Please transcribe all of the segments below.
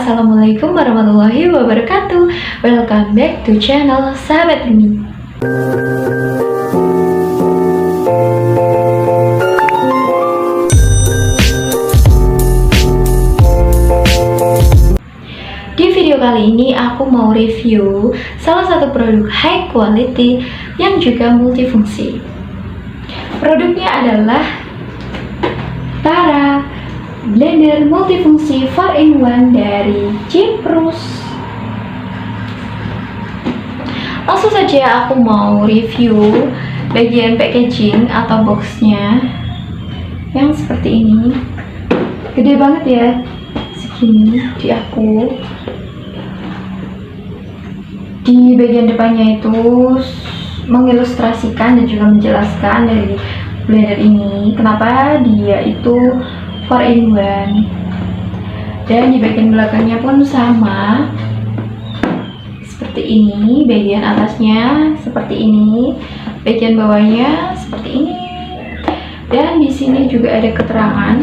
Assalamualaikum warahmatullahi wabarakatuh. Welcome back to channel Sahabat Umi. Di video kali ini aku mau review salah satu produk high quality yang juga multifungsi. Produknya adalah Tara blender multifungsi 4-in-1 dari Cyprus. Langsung saja aku mau review bagian packaging atau boxnya yang seperti ini. Gede banget ya, segini di aku. Di bagian depannya itu mengilustrasikan dan juga menjelaskan dari blender ini kenapa dia itu 4-in-1, dan di bagian belakangnya pun sama seperti ini. Bagian atasnya seperti ini, bagian bawahnya seperti ini, dan di sini juga ada keterangan.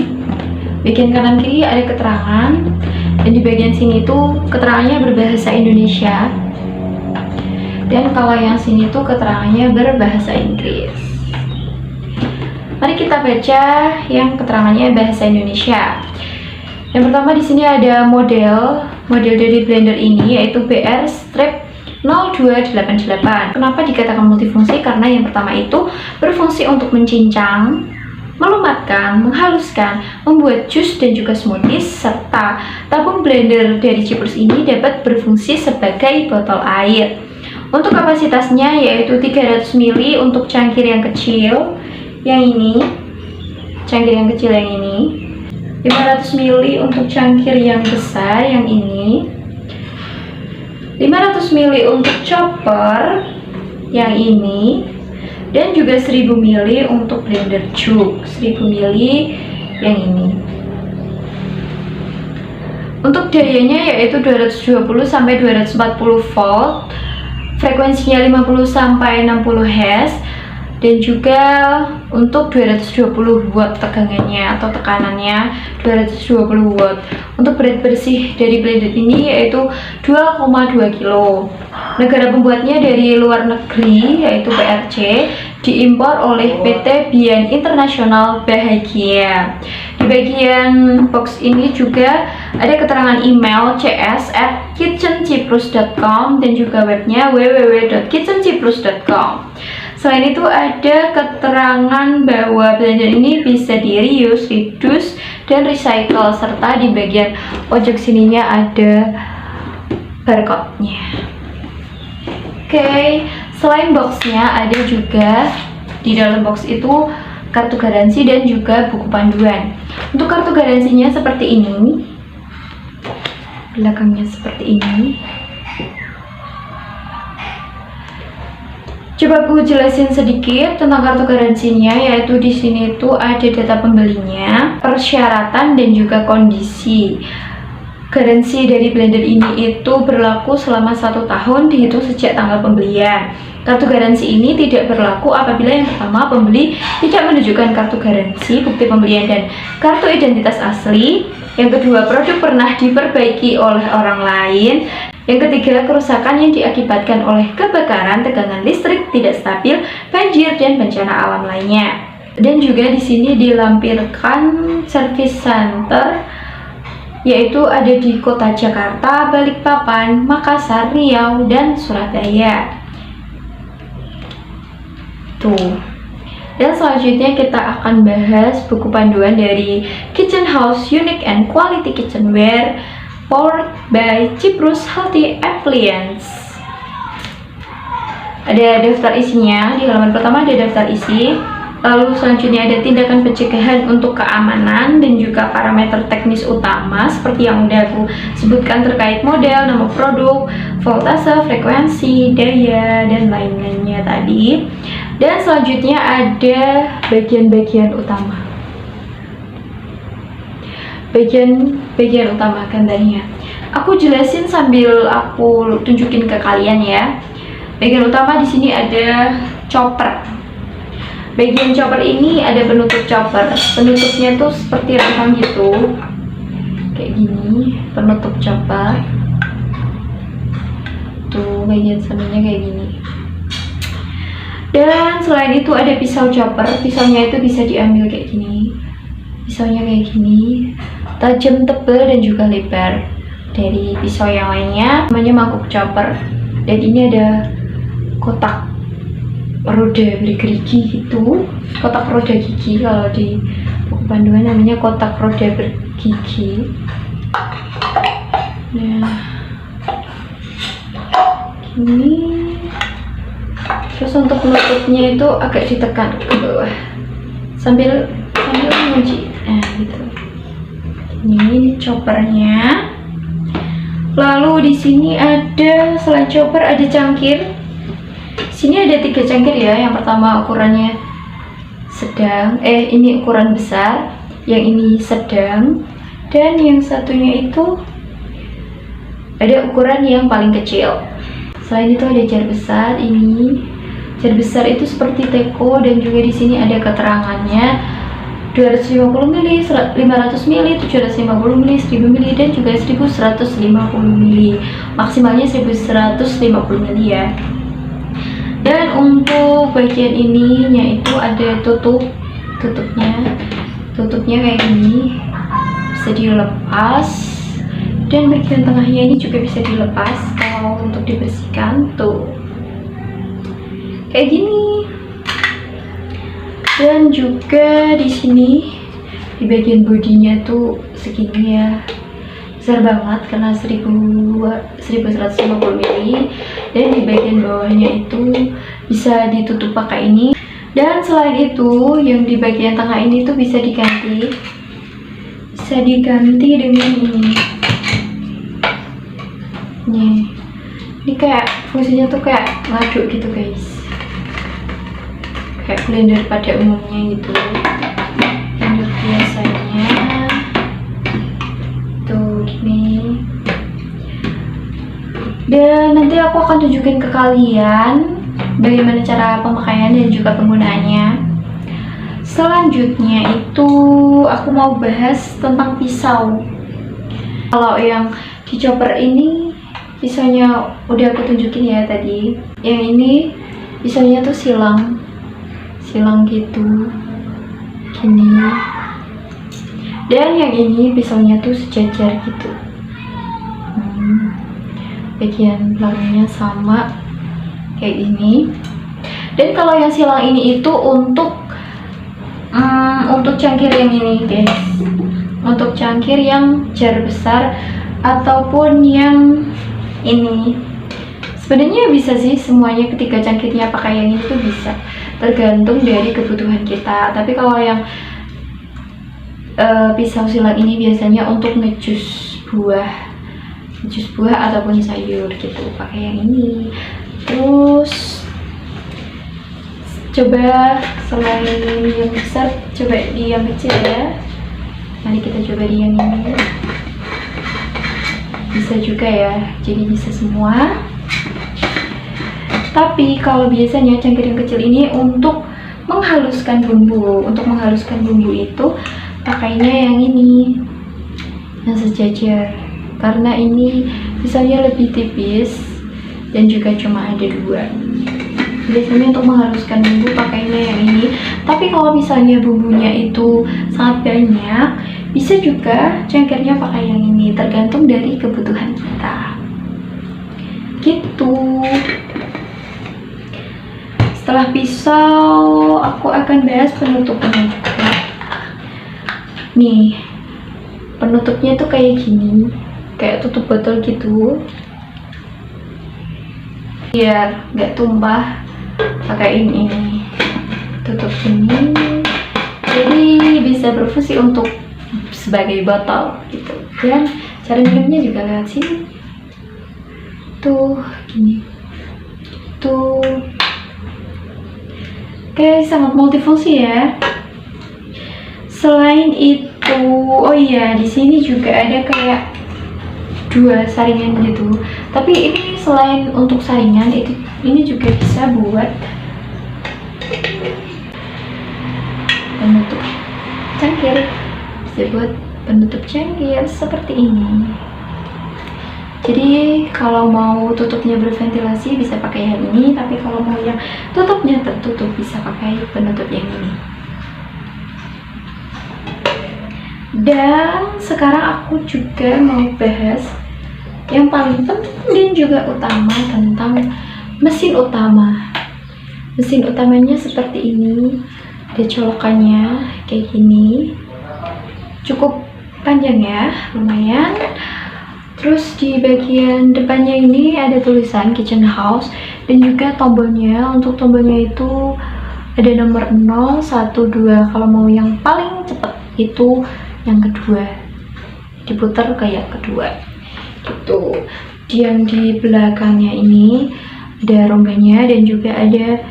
Bagian kanan kiri ada keterangan, dan di bagian sini tuh keterangannya berbahasa Indonesia, dan kalau yang sini tuh keterangannya berbahasa Inggris. Mari kita baca yang keterangannya bahasa Indonesia. Yang pertama di sini ada model dari blender ini yaitu BR-0288. Kenapa dikatakan multifungsi? Karena yang pertama itu berfungsi untuk mencincang, melumatkan, menghaluskan, membuat jus dan juga smoothies, serta tabung blender dari Cyprus ini dapat berfungsi sebagai botol air. Untuk kapasitasnya yaitu 300 ml untuk cangkir yang kecil, yang ini cangkir yang kecil yang ini, 500 ml untuk cangkir yang besar yang ini, 500 ml untuk chopper yang ini, dan juga 1000 ml untuk blender jug 1000 ml yang ini. Untuk dayanya yaitu 220 sampai 240 volt, frekuensinya 50 sampai 60 Hz, dan juga untuk 220 watt tegangannya atau tekanannya 220 watt. Untuk berat bersih dari blender ini yaitu 2,2 kg. Negara pembuatnya dari luar negeri yaitu PRC, diimpor oleh PT Bian Internasional Bahagia. Di bagian box ini juga ada keterangan email cs@kitchencyprus.com dan juga webnya www.kitchencyprus.com. Selain itu ada keterangan bahwa blender ini bisa di reuse, reduce, dan recycle, serta di bagian pojok sininya ada barcode-nya. Oke, selain boxnya ada juga di dalam box itu kartu garansi dan juga buku panduan. Untuk kartu garansinya seperti ini, belakangnya seperti ini. Coba aku jelasin sedikit tentang kartu garansinya, yaitu di sini tuh ada data pembelinya, persyaratan, dan juga kondisi. Garansi dari blender ini itu berlaku selama 1 tahun dihitung sejak tanggal pembelian. Kartu garansi ini tidak berlaku apabila yang pertama pembeli tidak menunjukkan kartu garansi, bukti pembelian, dan kartu identitas asli. Yang kedua, produk pernah diperbaiki oleh orang lain. Yang ketiga, kerusakan yang diakibatkan oleh kebakaran, tegangan listrik tidak stabil, banjir, dan bencana alam lainnya. Dan juga di sini dilampirkan service center, yaitu ada di Kota Jakarta, Balikpapan, Makassar, Riau, dan Surabaya. Tuh. Dan selanjutnya kita akan bahas buku panduan dari Kitchen House Unique and Quality Kitchenware powered by Cyprus Healthy Appliance. Ada daftar isinya. Di halaman pertama ada daftar isi. Lalu selanjutnya ada tindakan pencegahan untuk keamanan dan juga parameter teknis utama seperti yang udah aku sebutkan terkait model, nama produk, voltase, frekuensi, daya, dan lain-lainnya tadi. Dan selanjutnya ada bagian-bagian utama. Bagian utama gambarnya. Aku jelasin sambil aku tunjukin ke kalian ya. Bagian utama di sini ada chopper. Bagian chopper ini ada penutup chopper. Penutupnya tuh seperti rangkang gitu. kayak gini, penutup chopper. Tuh bagian sampingnya kayak gini. Dan selain itu ada pisau chopper. Pisaunya itu bisa diambil kayak gini. Pisaunya kayak gini, tajam, tebal, dan juga lebar. Dari pisau yang lainnya namanya mangkuk chopper. Dan ini ada kotak roda bergerigi gitu, kotak roda gigi. Kalau di buku panduan namanya kotak roda bergigi. Nah, ini terus untuk penutupnya itu agak ditekan ke bawah sambil mengunci. Nah gitu. Ini choppernya. Lalu di sini ada, selain chopper ada cangkir. Sini ada 3 cangkir ya. Yang pertama ukurannya sedang, ini ukuran besar, yang ini sedang, dan yang satunya itu ada ukuran yang paling kecil. Selain itu ada jar besar. Ini jar besar itu seperti teko, dan juga di sini ada keterangannya 250 ml, 500 ml, 750 ml, 1000 ml, dan juga 1150 ml. Maksimalnya 1150 ml ya. Dan untuk bagian ininya itu ada tutupnya kayak gini, bisa dilepas. Dan bagian tengahnya ini juga bisa dilepas kalau untuk dibersihkan. Tuh kayak gini. Dan juga di sini di bagian bodinya tuh segini ya, besar banget karena 1150 ml. Dan di bagian bawahnya itu bisa ditutup pakai ini. Dan selain itu yang di bagian tengah ini tuh bisa diganti dengan ini kayak fungsinya tuh kayak ngaduk gitu guys, kayak blender pada umumnya gitu, blender biasanya tuh gini. Dan nanti aku akan tunjukin ke kalian bagaimana cara pemakaian dan juga penggunaannya. Selanjutnya itu aku mau bahas tentang pisau. Kalau yang di chopper ini pisaunya udah aku tunjukin ya tadi. Yang ini pisaunya tuh silang gitu gini. Dan yang ini pisaunya tuh sejajar gitu. Bagian belakangnya sama kayak gini. Dan kalau yang silang ini itu untuk cangkir yang ini guys, untuk cangkir yang jar besar ataupun yang ini. Sebenarnya bisa sih semuanya, ketiga cangkirnya pakai yang ini tuh bisa, tergantung dari kebutuhan kita. Tapi kalau yang pisau silang ini biasanya untuk ngejus buah ataupun sayur gitu, pakai yang ini. Terus coba selain yang besar, coba di yang kecil ya. Mari kita coba di yang ini. Bisa juga ya, jadi bisa semua. Tapi kalau biasanya cangkir yang kecil ini untuk menghaluskan bumbu. Untuk menghaluskan bumbu itu pakainya yang ini, yang sejajar. Karena ini pisaunya lebih tipis dan juga cuma ada 2. Biasanya untuk menghaluskan bumbu pakainya yang ini. Tapi kalau misalnya bumbunya itu sangat banyak, bisa juga cangkirnya pakai yang ini, tergantung dari kebutuhan kita gitu. Setelah pisau, aku akan bahas penutupnya. Nih, penutupnya tuh kayak gini, kayak tutup botol gitu, biar nggak tumpah. Pakai ini tutup ini, jadi bisa berfungsi untuk sebagai botol gitu. Dan cara minumnya juga lewat sini tuh, gini tuh. Oke, sangat multifungsi ya. Selain itu, oh iya, di sini juga ada kayak 2 saringan gitu. Tapi ini selain untuk saringan, ini juga bisa buat penutup cangkir, bisa buat penutup cangkir seperti ini. Jadi kalau mau tutupnya berventilasi bisa pakai yang ini, tapi kalau mau yang tutupnya tertutup bisa pakai penutup yang ini. Dan sekarang aku juga mau bahas yang paling penting dan juga utama tentang mesin utama. Mesin utamanya seperti ini, ada colokannya kayak gini, cukup panjang ya, lumayan. Terus di bagian depannya ini ada tulisan kitchen house dan juga tombolnya. Untuk tombolnya itu ada nomor 0, 1, 2. Kalau mau yang paling cepat itu yang kedua, diputar ke yang kedua gitu. Yang di belakangnya ini ada rongganya dan juga ada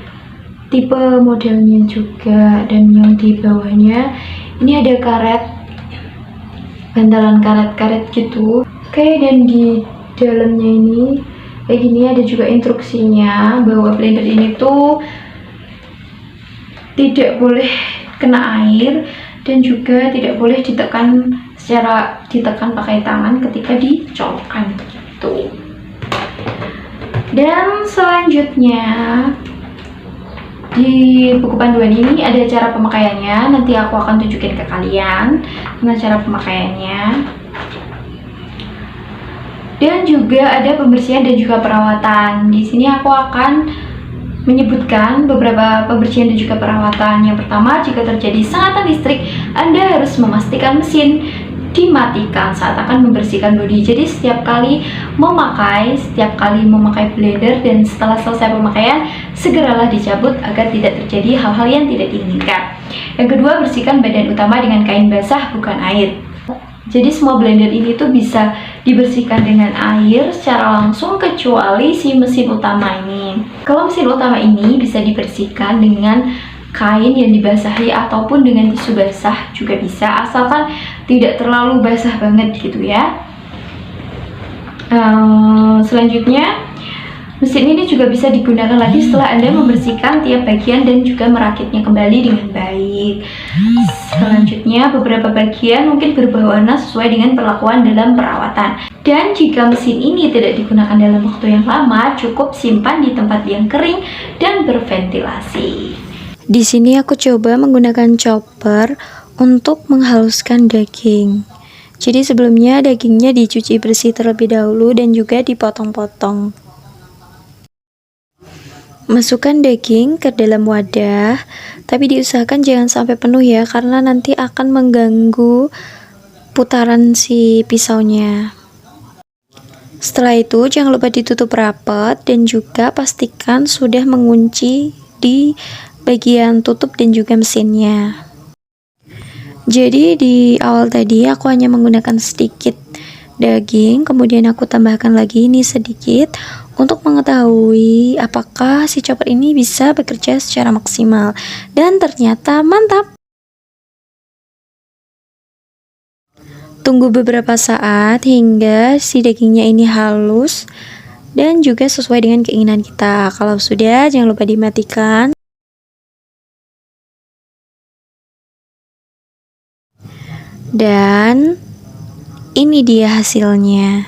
tipe modelnya juga. Dan yang di bawahnya ini ada karet, bantalan karet-karet gitu. Oke, dan di dalamnya ini kayak gini ada juga instruksinya bahwa blender ini tuh tidak boleh kena air dan juga tidak boleh ditekan pakai tangan ketika dicolokkan gitu. Dan selanjutnya di buku panduan ini ada cara pemakaiannya. Nanti aku akan tunjukin ke kalian gimana cara pemakaiannya. Dan juga ada pembersihan dan juga perawatan. Di sini aku akan menyebutkan beberapa pembersihan dan juga perawatan. Yang pertama, jika terjadi sengatan listrik, Anda harus memastikan mesin dimatikan saat akan membersihkan bodi. Jadi setiap kali memakai blender dan setelah selesai pemakaian, segeralah dicabut agar tidak terjadi hal-hal yang tidak diinginkan. Yang kedua, bersihkan badan utama dengan kain basah bukan air. Jadi semua blender ini tuh bisa dibersihkan dengan air secara langsung kecuali si mesin utama ini. Kalau mesin utama ini bisa dibersihkan dengan kain yang dibasahi ataupun dengan tisu basah juga bisa, asalkan tidak terlalu basah banget gitu ya. Selanjutnya, mesin ini juga bisa digunakan lagi setelah Anda membersihkan tiap bagian dan juga merakitnya kembali dengan baik. Selanjutnya, beberapa bagian mungkin berubah warna sesuai dengan perlakuan dalam perawatan. Dan jika mesin ini tidak digunakan dalam waktu yang lama, cukup simpan di tempat yang kering dan berventilasi. Di sini aku coba menggunakan chopper untuk menghaluskan daging. Jadi sebelumnya dagingnya dicuci bersih terlebih dahulu dan juga dipotong-potong. Masukkan daging ke dalam wadah, tapi diusahakan jangan sampai penuh ya, karena nanti akan mengganggu putaran si pisaunya. Setelah itu jangan lupa ditutup rapat dan juga pastikan sudah mengunci di bagian tutup dan juga mesinnya. Jadi di awal tadi aku hanya menggunakan sedikit daging, kemudian aku tambahkan lagi ini sedikit untuk mengetahui apakah si chopper ini bisa bekerja secara maksimal. Dan ternyata mantap. Tunggu beberapa saat hingga si dagingnya ini halus dan juga sesuai dengan keinginan kita. Kalau sudah, jangan lupa dimatikan. Dan ini dia hasilnya.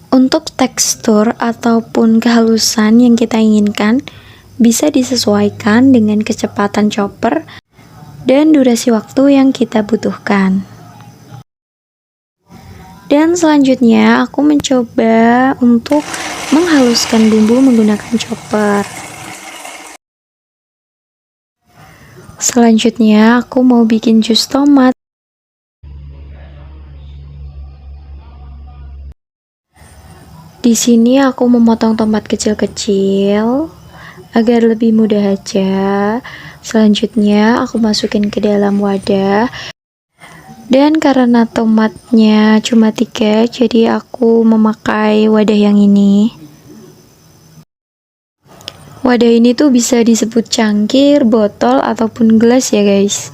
Untuk tekstur ataupun kehalusan yang kita inginkan bisa disesuaikan dengan kecepatan chopper dan durasi waktu yang kita butuhkan. Dan selanjutnya aku mencoba untuk menghaluskan bumbu menggunakan chopper. Selanjutnya aku mau bikin jus tomat. Di sini aku memotong tomat kecil-kecil agar lebih mudah aja. Selanjutnya aku masukin ke dalam wadah. Dan karena tomatnya cuma 3, jadi aku memakai wadah yang ini. Wadah ini tuh bisa disebut cangkir, botol, ataupun gelas ya guys.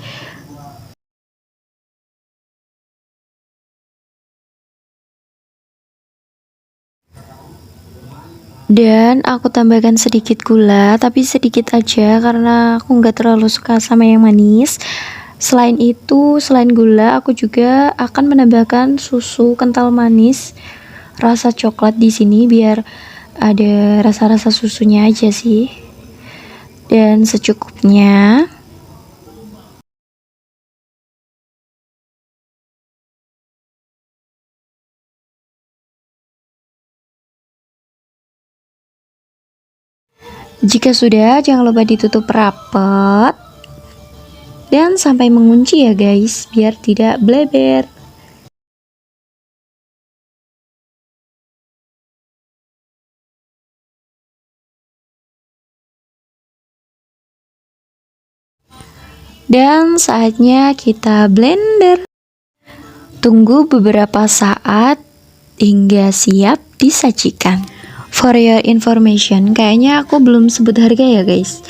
Dan aku tambahkan sedikit gula, tapi sedikit aja karena aku nggak terlalu suka sama yang manis. Selain itu, selain gula, aku juga akan menambahkan susu kental manis rasa coklat di sini biar ada rasa-rasa susunya aja sih. Dan secukupnya. Jika sudah, jangan lupa ditutup rapat dan sampai mengunci ya guys, biar tidak bleber. Dan saatnya kita blender. Tunggu beberapa saat hingga siap disajikan. For your information, kayaknya aku belum sebut harga ya guys.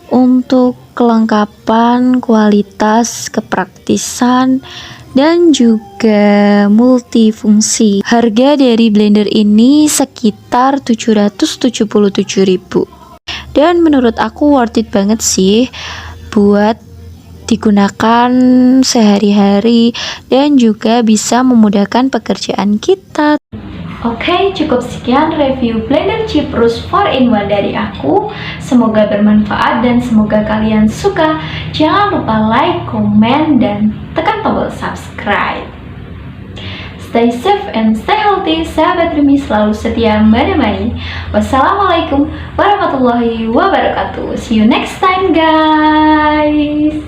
Untuk kelengkapan, kualitas, kepraktisan, dan juga multifungsi, harga dari blender ini sekitar 777.000. Dan menurut aku worth it banget sih buat digunakan sehari-hari dan juga bisa memudahkan pekerjaan kita. Oke, cukup sekian review blender Cyprus 4-in-1 dari aku. Semoga bermanfaat dan semoga kalian suka. Jangan lupa like, komen, dan tekan tombol subscribe. Stay safe and stay healthy. Sahabat Rumi selalu setia menemani. Wassalamualaikum warahmatullahi wabarakatuh. See you next time guys.